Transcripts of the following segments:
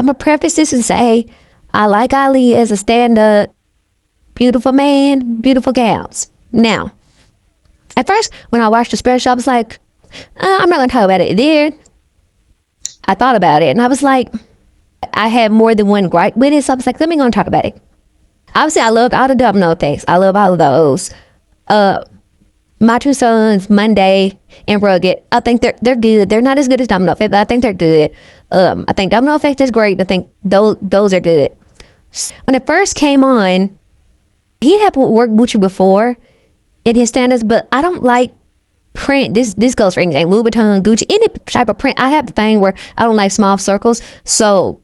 I'm gonna preface this and say I like Ali as a stand-up, beautiful man, beautiful gals. Now, at first, when I watched the special, I was like, I'm not gonna talk about it. Then I thought about it, and I was like, I had more than one gripe with it, so I was like, let me go and talk about it. Obviously, I loved all the domino effects. I love all of those. My Two Sons, Monday, and Rugged. I think they're good. They're not as good as Domino Effect, but I think they're good. I think Domino Effect is great. I think those are good. When it first came on, he had worked Gucci before in his standards, but I don't like print. This goes for anything. Louis Vuitton, Gucci, any type of print. I have the thing where I don't like small circles, so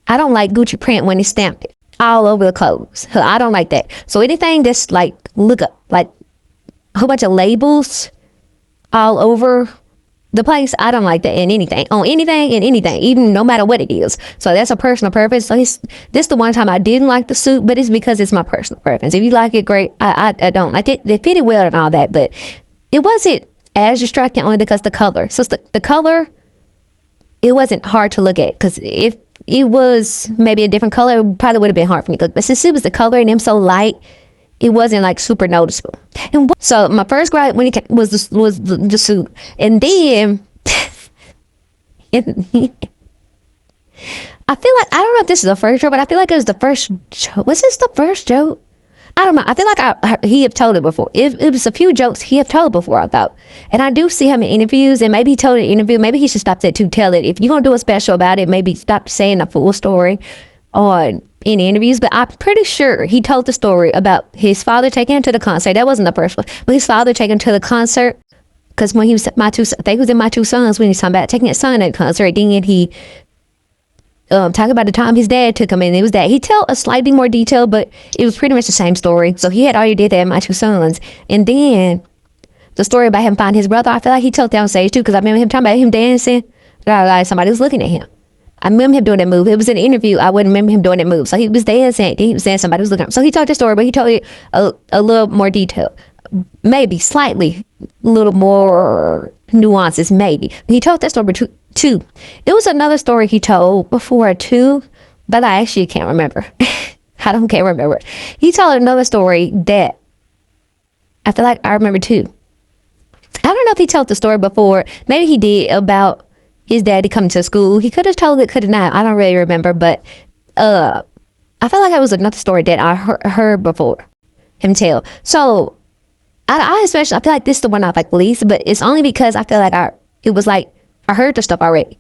I don't like Gucci print when it's stamped all over the clothes. I don't like that. So anything that's like, look up, like a whole bunch of labels all over the place, I don't like that in anything, on anything and anything, even no matter what it is. So that's a personal preference. So this the one time I didn't like the suit, but it's because it's my personal preference. If you like it, great. I don't. I did. They fitted well and all that, but it wasn't as distracting only because the color. So the color, it wasn't hard to look at, because if it was maybe a different color, it probably would have been hard for me to look. But since it was the color and them so light, it wasn't like super noticeable. And so my first gripe when it came was the suit, and then I feel like, I don't know if this is the first joke, but I feel like it was the first joke. Was this the first joke? I don't know. I feel like he have told it before. It was a few jokes he have told before, I thought. And I do see him in interviews, and maybe he told an interview. Maybe he should stop that to tell it. If you're going to do a special about it, maybe stop saying a full story on any interviews. But I'm pretty sure he told the story about his father taking him to the concert. That wasn't the first one, but his father taking him to the concert. Because when he was I think he was in My Two Sons, when he was talking about taking his son to the concert, then he talking about the time his dad took him, and it was that he tell a slightly more detail, but it was pretty much the same story. So he had already did that in My Two Sons, and then the story about him finding his brother, I feel like he told that on stage too, because I remember him talking about him dancing, like somebody was looking at him. I remember him doing that move. It was an interview. I wouldn't remember him doing that move. So he was dancing. He was saying somebody was looking at him. So he told the story, but he told it a little more detail, maybe slightly, a little more nuances, maybe. He told that story too. It was another story he told before too, but I actually can't remember. Can't remember. He told another story that I feel like I remember too. I don't know if he told the story before. Maybe he did, about his daddy coming to school. He could have told it, could have not. I don't really remember, but I feel like it was another story that I heard before him tell. So I especially, I feel like this is the one I like least, but it's only because I feel like it was like I heard the stuff already.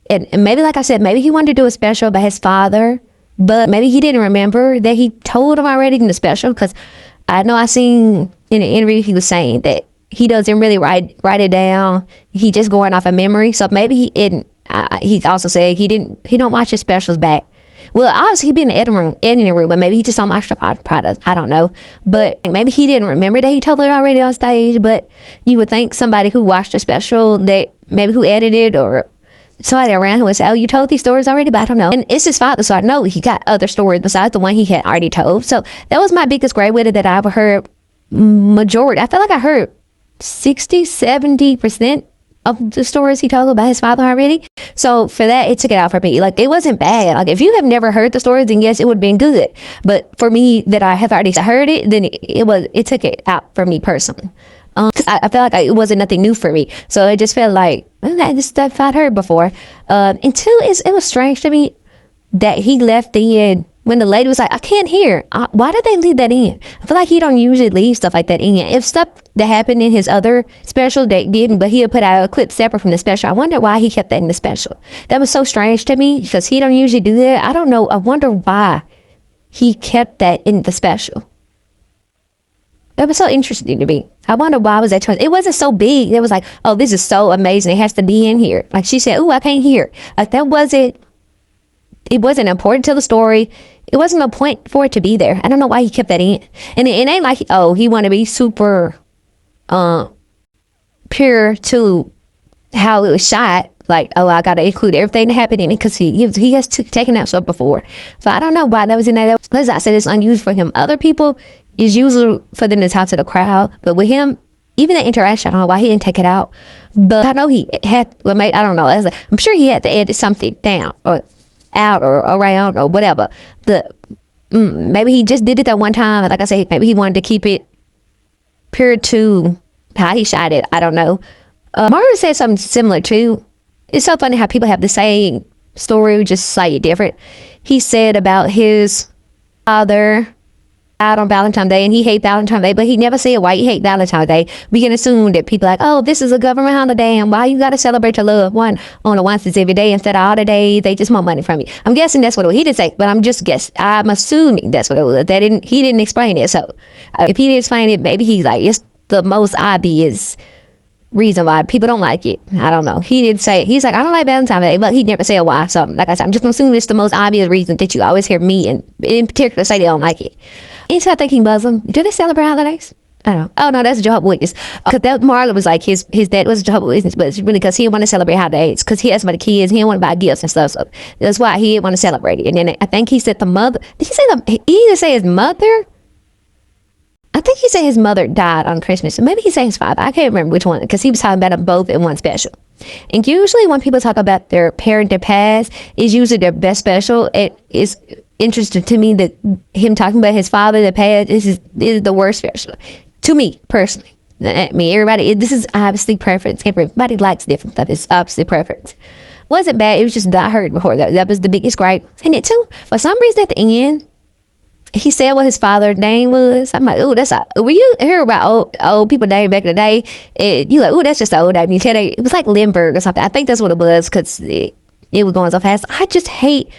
And maybe, like I said, maybe he wanted to do a special about his father, but maybe he didn't remember that he told him already in the special, because I know I seen in an interview he was saying that he doesn't really write it down. He just going off of memory. So maybe he didn't. He also said he don't watch his specials back. Well, obviously he been in the editing room, but maybe he just don't watch the product. I don't know. But maybe he didn't remember that he told it already on stage. But you would think somebody who watched the special, that maybe who edited or somebody around who would say, oh, you told these stories already, but I don't know. And it's his father, so I know he got other stories besides the one he had already told. So that was my biggest gripe with it, that I've heard majority. I feel like I heard 60-70% of the stories he told about his father already. So for that, it took it out for me. Like, it wasn't bad. Like, if you have never heard the stories, then yes, it would have been good. But for me, that I have already heard it, then it took it out for me personally. I felt like it wasn't nothing new for me. So it just felt like, this stuff I'd heard before. And two, it was strange to me that he left in when the lady was like, I can't hear. Why did they leave that in? I feel like he don't usually leave stuff like that in. If stuff that happened in his other special that didn't, but he had put out a clip separate from the special, I wonder why he kept that in the special. That was so strange to me, because he don't usually do that. I don't know. I wonder why he kept that in the special. It was so interesting to me. I wonder why was that choice. It wasn't so big. It was like, oh, this is so amazing. It has to be in here. Like she said, oh, I can't hear. Like it wasn't important to the story. It wasn't a point for it to be there. I don't know why he kept that in. And it ain't like, oh, he want to be super pure to how it was shot. Like, oh, I got to include everything that happened in it, because he has taken that stuff before. So I don't know why that was in there. Because I said it's unusual for him. Other people, it's usual for them to talk to the crowd. But with him, even the interaction, I don't know why he didn't take it out. But I know he had, well, maybe, I don't know. I'm sure he had to edit something down or out or around or whatever. Maybe he just did it that one time. Like I said, maybe he wanted to keep it pure to how he shot it. I don't know. Marvin said something similar too. It's so funny how people have the same story, just slightly different. He said about his father out on Valentine's Day, and he hate Valentine's Day, but he never said why he hate Valentine's Day. We can assume that people like, oh, this is a government holiday, and why you got to celebrate your loved one on a once every day instead of all the days. They just want money from you. I'm guessing that's what it was. He didn't say, but I'm just guessing. I'm assuming that's what it was. He didn't explain it. So if he didn't explain it, maybe he's like, it's the most obvious reason why people don't like it. I don't know. He didn't say it. He's like, I don't like Valentine's Day, but he never said why. So like I said, I'm just assuming it's the most obvious reason that you always hear me and in particular say they don't like it. Inside thinking Muslim, do they celebrate holidays? I don't know. Oh no, that's a Jehovah's Witness. Because that Marlon was like his dad was a Jehovah's Witness, but it's really because he didn't want to celebrate holidays because he has so many kids. He didn't want to buy gifts and stuff. So that's why he didn't want to celebrate it. And then I think he said the mother. Did he say he either say his mother? I think he said his mother died on Christmas. So maybe he said his father. I can't remember which one because he was talking about them both in one special. And usually when people talk about their parent that passed, it's usually their best special. It is interesting to me that him talking about his father that passed is the worst special. To me, personally. I mean, everybody, this is obviously preference. Everybody likes different stuff. It's obviously preference. Wasn't bad. It was just that I heard before. That was the biggest gripe. And it too, for some reason at the end, he said what his father's name was. I'm like, oh, that's when you hear about old people name back in the day, you like, oh, that's just an old name. You tell it was like Lindbergh or something. I think that's what it was because it was going so fast. I just hate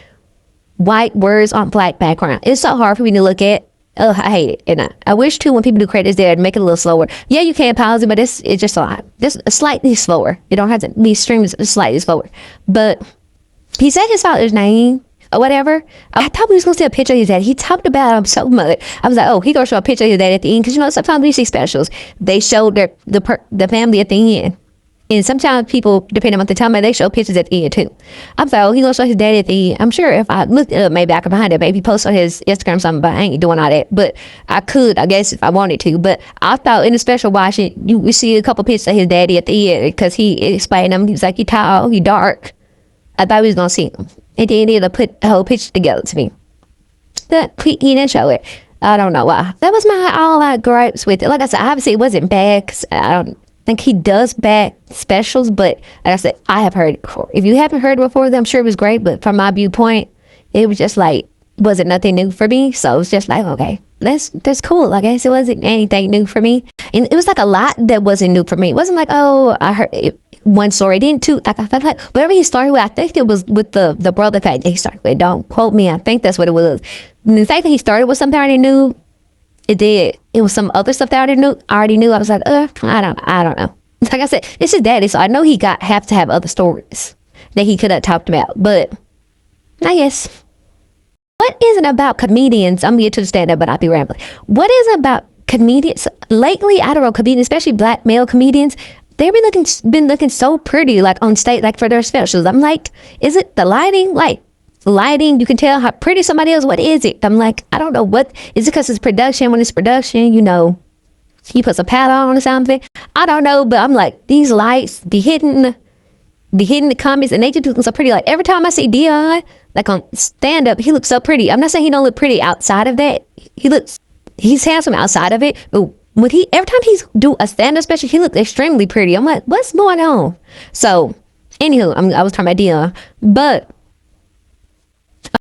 white words on black background. It's so hard for me to look at. Oh, I hate it. And I wish too when people do credits there to make it a little slower. Yeah, you can pause it, but it's just a lot. Just slightly slower. You don't have to be streamed slightly slower. But he said his father's name or whatever. I thought we was going to see a picture of his dad. He talked about him so much. I was like, oh, he going to show a picture of his dad at the end. Because, you know, sometimes we see specials. They show the family at the end. And sometimes people, depending on what they tell me, they show pictures at the end too. I'm like, oh, he going to show his dad at the end. I'm sure if I looked it up, maybe I could find it. Maybe post on his Instagram or something, but I ain't doing all that. But I could, I guess, if I wanted to. But I thought in the special watching, you see a couple pictures of his daddy at the end because he explained him. He was like, he tall, he dark. I thought we was going to see him. And then he had put the whole picture together to me. But he didn't show it. I don't know why. That was all my gripes with it. Like I said, obviously it wasn't bad because I don't think he does bad specials. But like I said, I have heard it before. If you haven't heard it before, then I'm sure it was great. But from my viewpoint, it was just like, wasn't nothing new for me. So it was just like, okay, that's cool. I guess it wasn't anything new for me. And it was like a lot that wasn't new for me. It wasn't like, oh, I heard it. One story, didn't two, like I felt like whatever he started with, I think it was with the brother fact that he started with. Don't quote me, I think that's what it was. And the fact that he started with something I already knew, it did. It was some other stuff that I already knew. I was like, I don't know. Like I said, it's his daddy, so I know he have to have other stories that he could have talked about. But I guess, what is it about comedians? I'm here to the stand up, but I'll be rambling. What is it about comedians lately? I don't know, comedians, especially black male comedians. They've been looking so pretty, like on stage, like for their specials. I'm like, is it the lighting? Like lighting, you can tell how pretty somebody is. What is it? I'm like, I don't know. What is it? Because it's production. When it's production, you know, he puts a pad on or something. I don't know, but I'm like, these lights be hitting the comments, and they just look so pretty. Like every time I see Dion, like on stand up, he looks so pretty. I'm not saying he don't look pretty outside of that. He's handsome outside of it, but every time he's do a stand-up special, he looks extremely pretty. I'm like, what's going on? So, anywho, I was talking about Dion, but